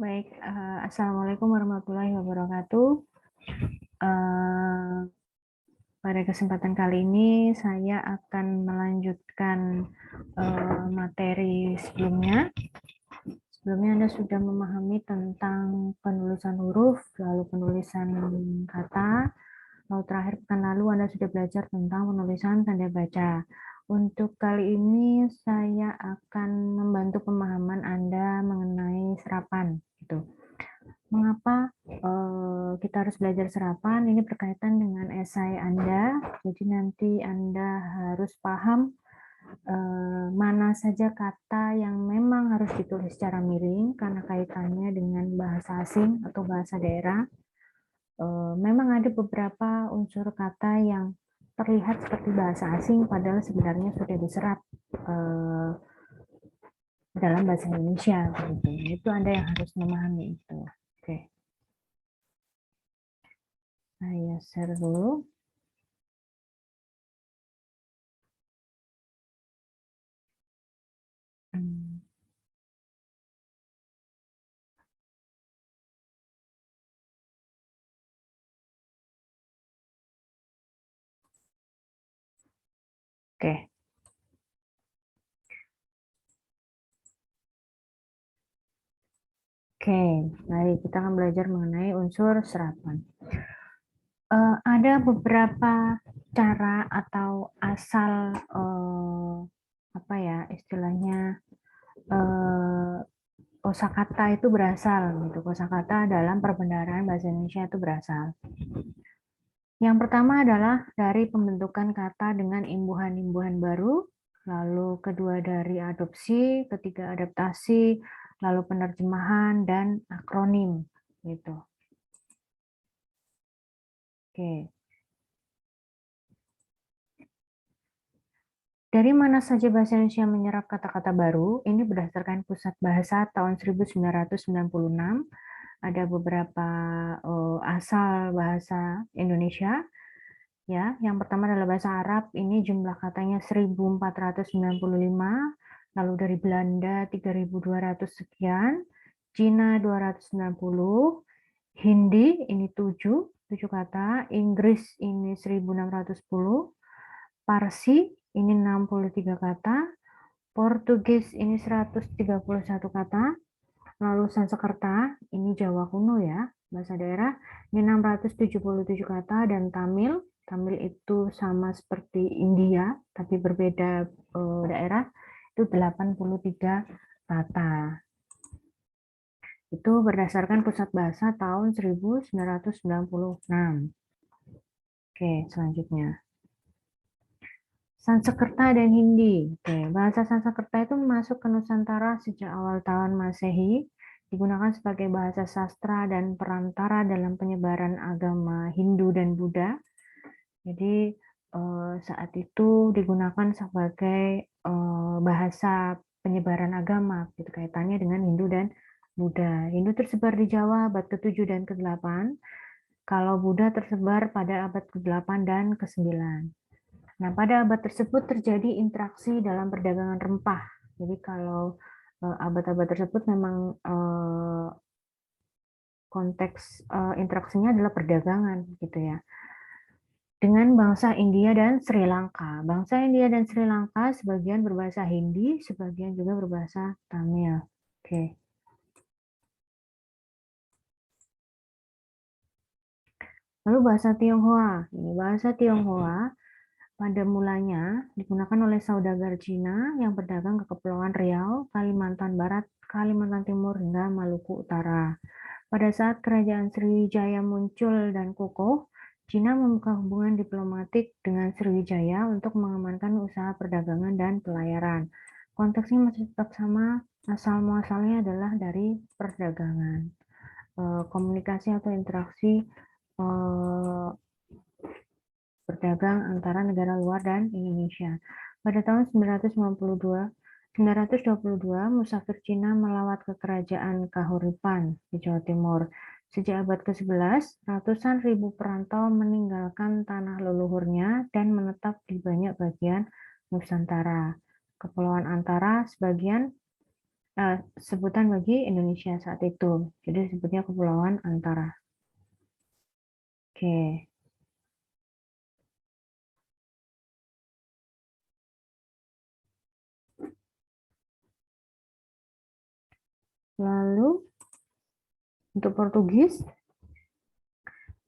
Baik, Assalamualaikum warahmatullahi wabarakatuh. Eh, Pada kesempatan kali ini saya akan melanjutkan materi sebelumnya. Sebelumnya Anda sudah memahami tentang penulisan huruf, lalu penulisan kata, lalu terakhir pekan lalu Anda sudah belajar tentang penulisan tanda baca. Untuk kali ini saya akan membantu pemahaman Anda mengenai serapan, gitu. Mengapa kita harus belajar serapan? Ini berkaitan dengan esai Anda. Jadi nanti Anda harus paham mana saja kata yang memang harus ditulis secara miring karena kaitannya dengan bahasa asing atau bahasa daerah. Memang ada beberapa unsur kata yang terlihat seperti bahasa asing, padahal sebenarnya sudah diserap dalam bahasa Indonesia. Begitu. Itu Anda yang harus memahami itu. Oke. Saya share dulu. Hmm. Oke. Oke, mari kita akan belajar mengenai unsur serapan. Ada beberapa cara atau asal apa ya istilahnya eh, kosakata itu berasal gitu. Kosakata dalam perbendaharaan bahasa Indonesia itu berasal. Yang pertama adalah dari pembentukan kata dengan imbuhan-imbuhan baru, lalu kedua dari adopsi, ketiga adaptasi, lalu penerjemahan dan akronim gitu. Oke. Dari mana saja bahasa Indonesia menyerap kata-kata baru? Ini berdasarkan Pusat Bahasa tahun 1996. Ada beberapa asal bahasa Indonesia. Ya, yang pertama adalah bahasa Arab. Ini jumlah katanya 1495. Lalu dari Belanda 3200 sekian. Cina 290. Hindi ini 7 kata. Inggris ini 1610. Parsi ini 63 kata, Portugis ini 131 kata, lalu Sanskerta ini Jawa kuno ya, bahasa daerah, ini 677 kata, dan Tamil, Tamil itu sama seperti India, tapi berbeda daerah, itu 83 kata. Itu berdasarkan Pusat Bahasa tahun 1996. Oke, selanjutnya. Sanskerta dan Hindi. Oke, bahasa Sanskerta itu masuk ke Nusantara sejak awal tahun Masehi, digunakan sebagai bahasa sastra dan perantara dalam penyebaran agama Hindu dan Buddha. Jadi saat itu digunakan sebagai bahasa penyebaran agama, gitu kaitannya dengan Hindu dan Buddha. Hindu tersebar di Jawa abad ke-7 dan ke-8, kalau Buddha tersebar pada abad ke-8 dan ke-9. Nah, pada abad tersebut terjadi interaksi dalam perdagangan rempah. Jadi kalau abad-abad tersebut memang konteks interaksinya adalah perdagangan gitu ya. Dengan bangsa India dan Sri Lanka. Bangsa India dan Sri Lanka sebagian berbahasa Hindi, sebagian juga berbahasa Tamil. Oke. Lalu bahasa Tionghoa. Ini bahasa Tionghoa pada mulanya digunakan oleh saudagar Cina yang berdagang ke Kepulauan Riau, Kalimantan Barat, Kalimantan Timur, hingga Maluku Utara. Pada saat Kerajaan Sriwijaya muncul dan kokoh, Cina membuka hubungan diplomatik dengan Sriwijaya untuk mengamankan usaha perdagangan dan pelayaran. Konteksnya masih tetap sama, asal-muasalnya adalah dari perdagangan. Komunikasi atau interaksi berdagang antara negara luar dan Indonesia. Pada tahun 922, musafir Cina melawat ke kerajaan Kahuripan di Jawa Timur. Sejak abad ke-11, ratusan ribu perantau meninggalkan tanah leluhurnya dan menetap di banyak bagian Nusantara. Kepulauan Antara sebagian sebutan bagi Indonesia saat itu. Jadi disebutnya Kepulauan Antara. Oke. Lalu untuk Portugis,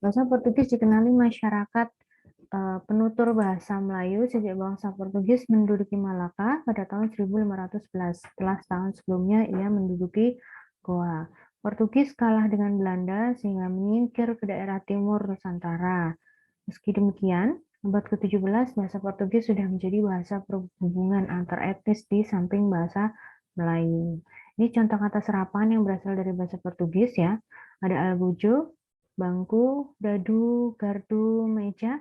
bahasa Portugis dikenali masyarakat penutur bahasa Melayu sejak bangsa Portugis menduduki Malaka pada tahun 1511. Setelah setahun sebelumnya ia menduduki Goa. Portugis kalah dengan Belanda sehingga menyingkir ke daerah timur Nusantara. Meski demikian, abad ke-17 bahasa Portugis sudah menjadi bahasa perhubungan antar etnis di samping bahasa Melayu. Ini contoh kata serapan yang berasal dari bahasa Portugis ya. Ada algojo, bangku, dadu, gardu, meja,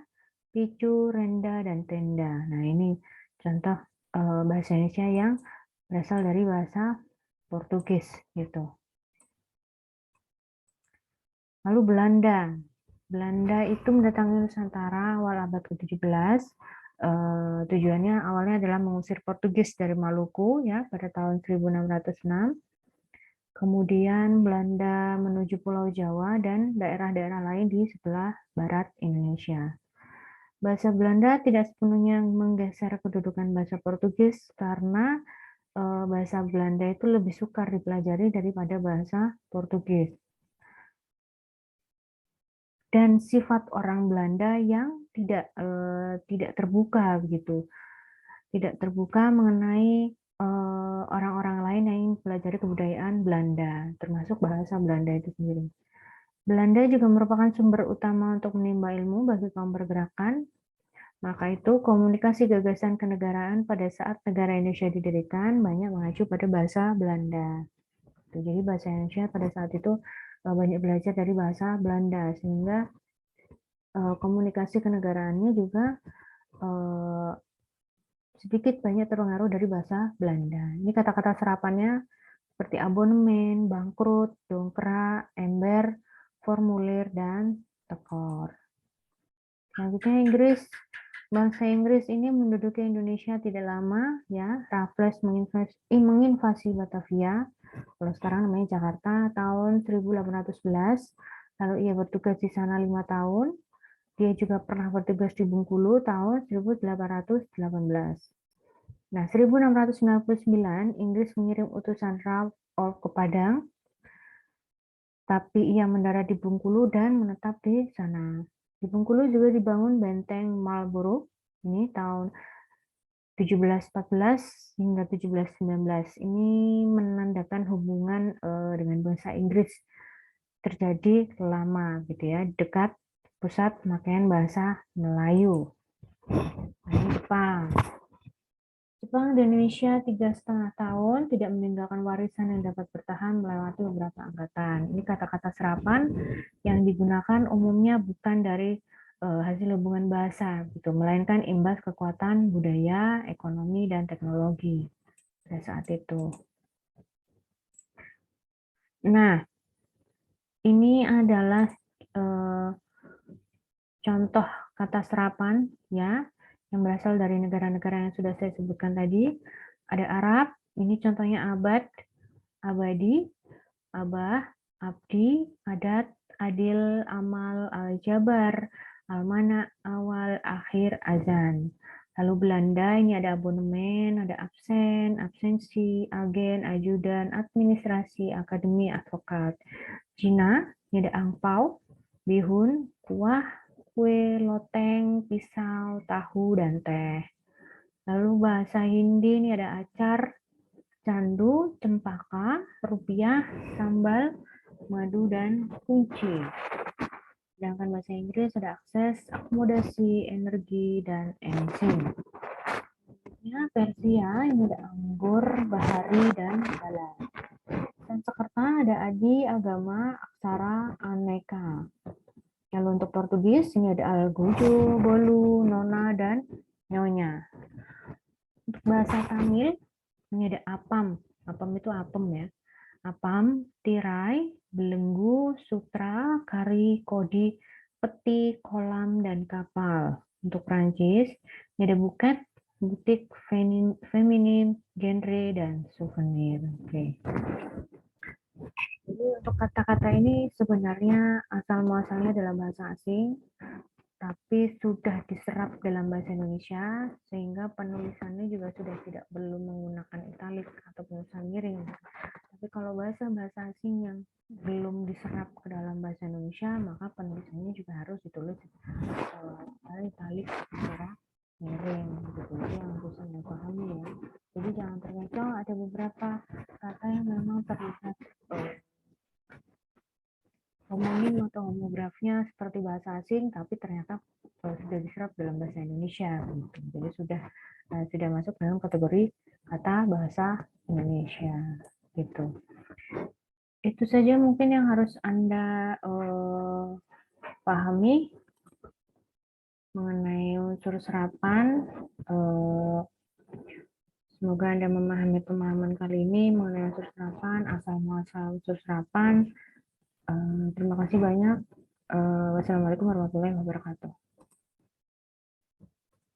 picu, renda, dan tenda. Nah, ini contoh bahasa Indonesia yang berasal dari bahasa Portugis gitu. Lalu Belanda. Belanda itu mendatangi Nusantara awal abad ke-17. Tujuannya awalnya adalah mengusir Portugis dari Maluku ya pada tahun 1606. Kemudian Belanda menuju Pulau Jawa dan daerah-daerah lain di sebelah barat Indonesia. Bahasa Belanda tidak sepenuhnya menggeser kedudukan bahasa Portugis karena bahasa Belanda itu lebih sukar dipelajari daripada bahasa Portugis. Dan sifat orang Belanda yang tidak terbuka begitu, tidak terbuka mengenai orang-orang lain yang ingin pelajari kebudayaan Belanda, termasuk bahasa Belanda itu sendiri. Belanda juga merupakan sumber utama untuk menimba ilmu bagi kaum pergerakan. Maka itu komunikasi gagasan kenegaraan pada saat negara Indonesia didirikan banyak mengacu pada bahasa Belanda. Jadi bahasa Indonesia pada saat itu banyak belajar dari bahasa Belanda sehingga komunikasi kenegaraannya juga sedikit banyak terpengaruh dari bahasa Belanda. Ini kata-kata serapannya seperti abonemen, bangkrut, dongkrak, ember, formulir, dan tekor. Selanjutnya Inggris. Bangsa Inggris ini menduduki Indonesia tidak lama, ya. Raffles menginvasi Batavia, kalau sekarang namanya Jakarta, tahun 1811. Lalu ia bertugas di sana 5 tahun. Dia juga pernah bertugas di Bengkulu tahun 1818. Nah, 1699 Inggris mengirim utusan Ralph ke Padang, tapi ia mendarat di Bengkulu dan menetap di sana. Di Bengkulu juga dibangun benteng Marlborough, ini tahun 1714 hingga 1719. Ini menandakan hubungan dengan bangsa Inggris terjadi lama gitu ya, dekat pusat pemakaian bahasa Melayu. Nah, ini Jepang. Jepang di Indonesia 3,5 tahun, tidak meninggalkan warisan yang dapat bertahan melewati beberapa angkatan. Ini kata-kata serapan yang digunakan umumnya bukan dari hasil hubungan bahasa, gitu, melainkan imbas kekuatan budaya, ekonomi, dan teknologi pada saat itu. Nah, ini adalah contoh kata serapan ya yang berasal dari negara-negara yang sudah saya sebutkan tadi. Ada Arab, ini contohnya abad, abadi, abah, abdi, adat, adil, amal, aljabar, almana, awal, akhir, azan. Lalu Belanda ini ada abonemen, ada absen, absensi, agen, ajudan, administrasi, akademi, advokat. Cina ini ada angpau, bihun, kuah, kue, loteng, pisau, tahu, dan teh. Lalu bahasa Hindi ini ada acar, candu, cempaka, rupiah, sambal, madu, dan kunci. Sedangkan bahasa Inggris ada akses, akomodasi, energi, dan enzim. Ya, Persia ini ada anggur, bahari, dan bala. Sanskerta ada adi, agama, aksara, aneka. Lalu untuk Portugis ini ada algojo, bolu, nona, dan nyonya. Untuk bahasa Tamil ini ada apam. Apam itu apem ya. Apam, tirai, belenggu, sutra, kari, kodi, peti, kolam, dan kapal. Untuk Prancis ini ada buket, butik, feminim, genre, dan souvenir. Oke. Jadi untuk kata-kata ini sebenarnya asal muasalnya dalam bahasa asing, tapi sudah diserap dalam bahasa Indonesia sehingga penulisannya juga sudah tidak perlu menggunakan italik atau penulisan miring. Tapi kalau bahasa asing yang belum diserap ke dalam bahasa Indonesia, maka penulisannya juga harus ditulis italik secara miring gitu. Itu yang harus Anda pahami ya. Jadi jangan terkecoh, ada beberapa kata yang memang terlihat homonim atau homografnya seperti bahasa asing, tapi ternyata sudah diserap dalam bahasa Indonesia gitu. Jadi sudah masuk dalam kategori kata bahasa Indonesia gitu. Itu saja mungkin yang harus Anda pahami mengenai unsur serapan. Semoga Anda memahami pemahaman kali ini mengenai unsur serapan, asal-muasal unsur serapan. Terima kasih banyak. Wassalamualaikum warahmatullahi wabarakatuh.